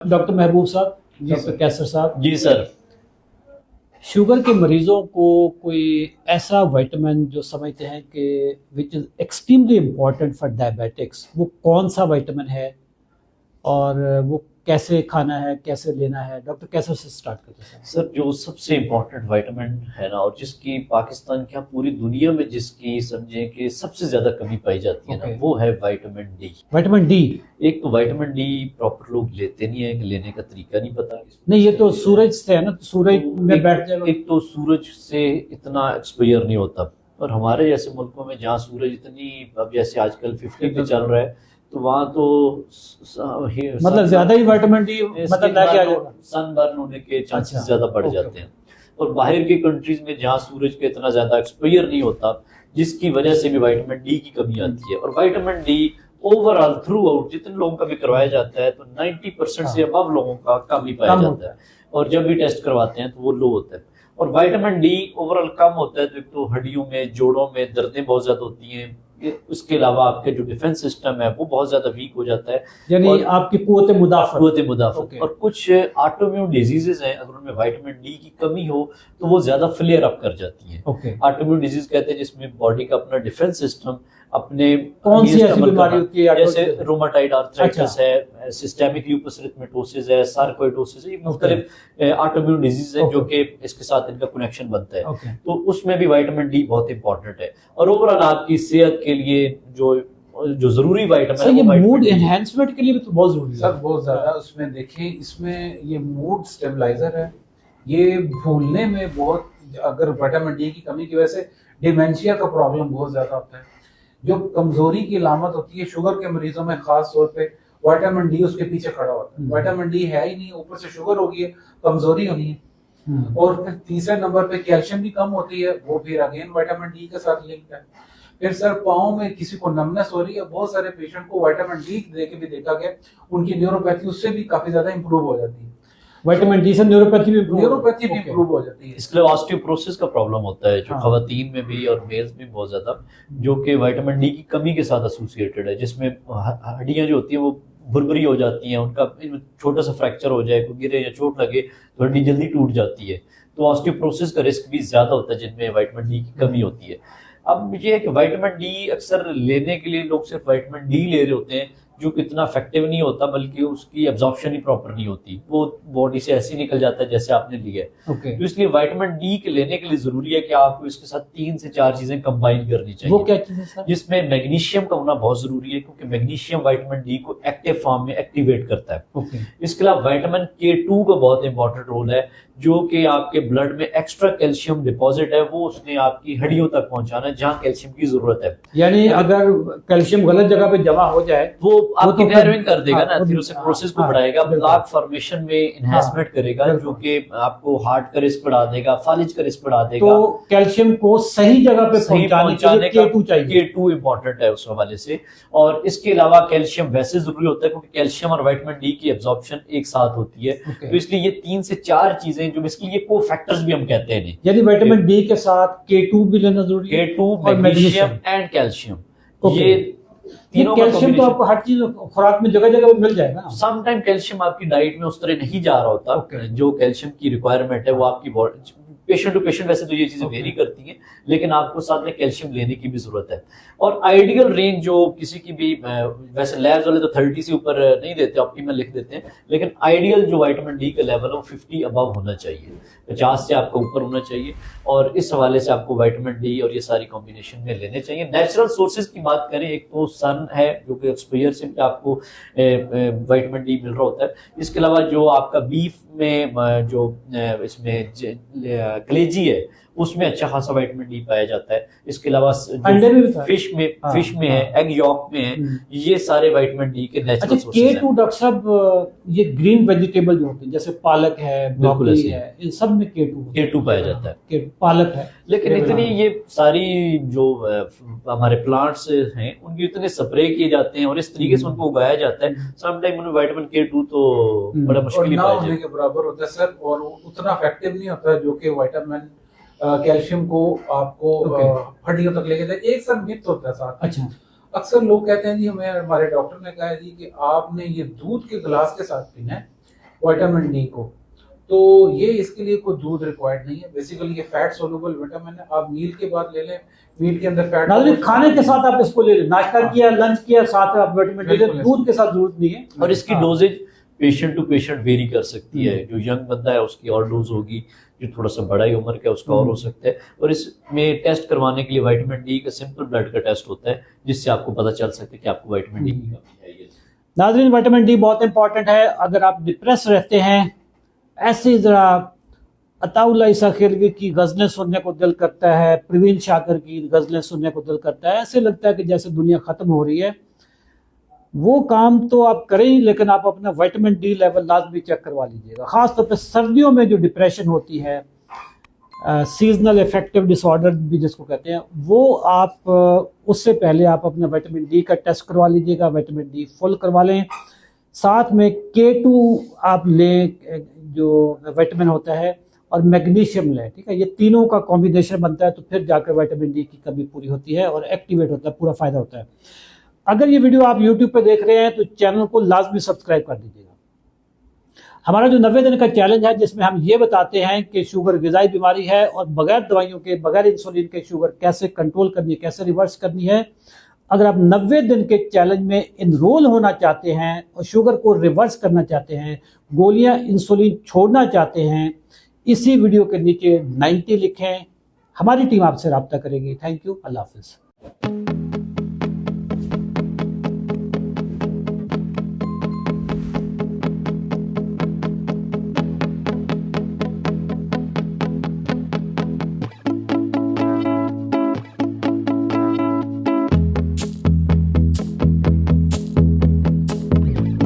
Doctor महबूब साहब, जी doctor sir. कैसर साहब, जी sir. Sugar के मरीजों को कोई ऐसा विटामिन जो समझते हैं कि which is extremely important for diabetics, वो कौन सा विटामिन है और वो कैसे खाना है, कैसे लेना है? डॉक्टर कैसर से स्टार्ट करते हैं। सर जो सबसे इम्पोर्टेंट विटामिन है ना, और जिसकी पाकिस्तान क्या पूरी दुनिया में जिसकी समझे कि सबसे ज्यादा कमी पाई जाती है ना, Okay. वो है विटामिन डी। Vitamin D. एक तो विटामिन डी प्रॉपर लोग लेते नहीं है, कि लेने का तरीका नहीं पता। नहीं, ये तो सूरज से है ना, तो सूरज में बैठ जाएगा। एक तो सूरज से इतना एक्सपोजर नहीं होता, और हमारे जैसे मुल्कों में जहाँ सूरज इतनी, अब जैसे आजकल 50 पे चल रहा है, तो वहाँ तो मतलब ज्यादा ही विटामिन डी मतलब लेके आ जाएगा। सनबर्न होने के चांसेस अच्छा, ज्यादा बढ़ ओके, जाते हैं। और बाहर के कंट्रीज में जहाँ सूरज का इतना ज्यादा एक्सपोजर नहीं होता, जिसकी वजह से भी विटामिन डी की कमी आती है। और vitamin D overall through out जितने लोगों का भी करवाया जाता है, तो 90% से अबव लोगों का कम ही पाया जाता है, और जब भी टेस्ट करवाते हैं तो वो लो होता है। और विटामिन डी ओवरऑल कम होता है तो एक तो हड्डियों में, जोड़ों में दर्दें बहुत ज्यादा होती हैं। उसके अलावा आपके जो डिफेंस सिस्टम है वो बहुत ज्यादा वीक हो जाता है, यानी आपकी कुव्वत मुदाफत। और कुछ ऑटोइम्यून डिजीजेस हैं, अगर उनमें विटामिन डी की कमी हो तो वो ज्यादा फ्लेयर अप कर जाती हैं। ओके। ऑटोइम्यून डिजीज कहते हैं जिसमें बॉडी का अपना डिफेंस सिस्टम अपने कौन सी ऐसी बीमारी होती है? जैसे रोमाटाइड आर्थराइटिस है, सिस्टेमिक ल्यूपस एरिथमेटोसिस है, सार्कोइडोसिस है, ये मुख्तलिफ ऑटोइम्यून डिजीज है जो कि इसके साथ इनका कनेक्शन बनता है। तो उसमें भी विटामिन डी बहुत इंपॉर्टेंट है। और ओवरऑल आपकी सेहत के लिए जो जरूरी विटामिन है, ये मूड एनहांसमेंट के लिए भी तो बहुत जरूरी है सर, बहुत ज्यादा। उसमें देखिए, इसमें ये मूड स्टेबलाइजर है। ये भूलने में बहुत, अगर विटामिन डी की कमी की वजह से डिमेंशिया का प्रॉब्लम बहुत ज्यादा होता है। जो कमजोरी की अलामत होती है शुगर के मरीजों में, खास तौर पे विटामिन डी उसके पीछे खड़ा होता है। विटामिन डी है ही नहीं, ऊपर से शुगर होगी है, कमजोरी होनी है। और फिर तीसरे नंबर पे कैल्शियम भी कम होती है, वो फिर अगेन विटामिन डी के साथ लिंक है। फिर सर, पाँव में किसी को नमनेस हो रही है, बहुत सारे पेशेंट को विटामिन डी दे के भी देखा गया, उनकी न्यूरोपैथी उससे भी काफी ज्यादा इंप्रूव हो जाती है। विटामिन डी से न्यूरोपैथी भी इंप्रूव हो जाती है। इसके अलावा ऑस्टियोपोरोसिस का प्रॉब्लम होता है, जो खवातीन में भी और मेल्स में बहुत ज्यादा, जो कि विटामिन डी की कमी के साथ एसोसिएटेड है, जिसमें हड्डियां जो होती हैं वो भुरभुरी हो जाती हैं, उनका छोटा सा फ्रैक्चर हो जाए, कोई गिरे या चोट लगे तो हड्डी जल्दी टूट जाती है। तो ऑस्टियोपोरोसिस का रिस्क भी ज्यादा होता है जिनमें विटामिन डी की कमी होती है। अब ये है कि विटामिन डी अक्सर लेने के लिए लोग सिर्फ विटामिन डी ले रहे होते हैं, जो कि इतना इफेक्टिव नहीं होता, बल्कि उसकी एब्जॉर्प्शन ही प्रॉपर नहीं होती, वो बॉडी से ऐसे निकल जाता है जैसे आपने लिया है। तो इसलिए विटामिन डी के लेने के लिए जरूरी है कि आपको इसके साथ 3 से 4 चीजें कंबाइन करनी चाहिए। वो क्या चीजें सर? जिसमें मैग्नीशियम का होना बहुत जरूरी है, क्योंकि मैग्नीशियम विटामिन डी को एक्टिव फॉर्म में एक्टिवेट करता है। इसके अलावा विटामिन K2 का बहुत इंपॉर्टेंट रोल है, जो कि आपके ब्लड में एक्स्ट्रा कैल्शियम डिपॉजिट है, वो उसने आपकी हड्डियों तक पहुंचाना है जहाँ कैल्शियम की जरूरत है। यानी अगर कैल्शियम गलत जगह पे जमा हो जाए, वो आपकी नर्विंग कर देगा ना, प्रोसेस को बढ़ाएगा, प्लाक फॉर्मेशन में एनहांसमेंट करेगा, जो कि आपको हार्ट का रिस्क बढ़ा देगा, फालिज का रिस्क बढ़ा देगा। तो कैल्शियम को सही जगह पे पहुंचाने का K2 चाहिए। K2 इंपॉर्टेंट है उस हवाले से। और इसके अलावा कैल्शियम वैसे जरूरी होता है, क्योंकि कैल्शियम और विटामिन डी की एब्जॉर्प्शन एक साथ होती है। तो इसलिए ये 3 से 4 चीजें, जो इसलिए कोफैक्टर्स भी हम कहते हैं, यानी विटामिन डी के साथ K2 भी लेना जरूरी है। K2, मैग्नीशियम एंड कैल्शियम, ये तीनों कैल्शियम तो आपको हर चीज खुराक में जगह जगह मिल जाएगा। सम टाइम कैल्शियम आपकी डाइट में उस तरह नहीं जा रहा होता, जो कैल्शियम की रिक्वायरमेंट है वो आपकी बॉडी, पेशेंट टू पेशेंट वैसे तो ये चीजें वेरी करती हैं, लेकिन आपको साथ में कैल्शियम लेने की भी जरूरत है। और आइडियल रेंज जो किसी की भी, वैसे लैब्स वाले तो 30 से ऊपर नहीं देते, ऑप्टिमल लिख देते हैं, लेकिन आइडियल जो विटामिन डी का लेवल है वो 50 अबव होना चाहिए, 50 से आपका ऊपर होना चाहिए। और इस हवाले से आपको विटामिन डी और ये सारी कॉम्बिनेशन में लेने चाहिए। नेचुरल सोर्सेज की बात करें, एक तो सन है, जो कि एक्सपोजर से आपको विटामिन डी मिल रहा होता है। इसके अलावा जो आपका बीफ में जो इसमें कलेजी है, उसमें अच्छा खासा विटामिन डी पाया जाता है। इसके अलावा फिश में है, एग यॉक में है, ये सारे विटामिन डी के नेचुरल सोर्सेज हैं। K2 डॉक्टर साहब, ये ग्रीन वेजिटेबल जो होते हैं जैसे पालक है, ब्रोकली है, इन सब में K2 पाया जाता है। पालक है, लेकिन इतनी ये सारी जो हमारे प्लांट्स हैं, उनकी इतने स्प्रे किए जाते हैं और इस तरीके से उनको उगाया जाता है, समटाइम उनमें विटामिन K2 तो बड़ा मुश्किल ही पाया जाता है। के बराबर होता है सर, और उतना इफेक्टिव नहीं होता जो कि विटामिन कैल्शियम को आपको हड्डियों तक लेके जाए। एक सर मिथ होता है साथ। अच्छा, अक्सर लोग कहते हैं जी, हमें हमारे डॉक्टर ने कहा है जी कि आपने ये दूध के गिलास के साथ पीना है, विटामिन डी को, तो ये इसके लिए कोई दूध रिक्वायर्ड नहीं है। बेसिकली ये फैट सोल्यूबल विटामिन है, आप मील के बाद ले लें, मीट के अंदर फैट नाज़रीन खाने के साथ आप इसको ले लें, नाश्ता किया, लंच किया, साथ आप विटामिन डी लें, दूध के साथ जरूरत नहीं है। और इसकी doses patient to patient vary कर सकती है। जो यंग बंदा है उसकी और डोज होगी, जो थोड़ा सा बड़ा ही उम्र का है उसका और हो सकता है। और इसमें टेस्ट करवाने के लिए विटामिन डी का सिंपल ब्लड का टेस्ट होता है, जिससे आपको पता चल सकता है कि आपको विटामिन डी की कमी है। नाज़रीन विटामिन डी बहुत इंपॉर्टेंट है। अगर आप डिप्रेस रहते हैं, ऐसे जरा अताउल्ला ईसा खिलवी की गज़लें सुनने को दिल करता है, प्रवीण शाकर की गज़लें सुनने को दिल करता है, ऐसे लगता है कि जैसे दुनिया ख़त्म हो रही है, वो काम तो आप करें ही, लेकिन आप अपना विटामिन डी लेवल लाजमी चेक करवा लीजिएगा। ख़ासतौर पर सर्दियों में जो डिप्रेशन होती है, सीजनल इफेक्टिव डिसऑर्डर भी जिसको कहते हैं, वो आप उससे पहले आप अपना विटामिन डी का टेस्ट करवा लीजिएगा, विटामिन डी फुल करवा लें। साथ में K2 आप लें, जो विटामिन होता है, और मैग्नीशियम लें, ठीक है। ये तीनों का कॉम्बिनेशन बनता है, तो फिर जाकर विटामिन डी की कमी पूरी होती है और एक्टिवेट होता है, पूरा फ़ायदा होता है। अगर ये वीडियो आप YouTube पे देख रहे हैं तो चैनल को लाजमी सब्सक्राइब कर दीजिएगा। हमारा जो 90 दिन का चैलेंज है, जिसमें हम ये बताते हैं कि शुगर ग़िज़ाई बीमारी है और बगैर दवाइयों के, बगैर इंसुलिन के शुगर कैसे कंट्रोल करनी है, कैसे रिवर्स करनी है। अगर आप 90 दिन के चैलेंज में इनरोल होना चाहते हैं और शुगर को रिवर्स करना चाहते हैं, गोलियां इंसुलिन छोड़ना चाहते हैं, इसी वीडियो के नीचे 90 लिखें, हमारी टीम आपसे रब्ता करेगी। थैंक यू, अल्लाह हाफ़िज़।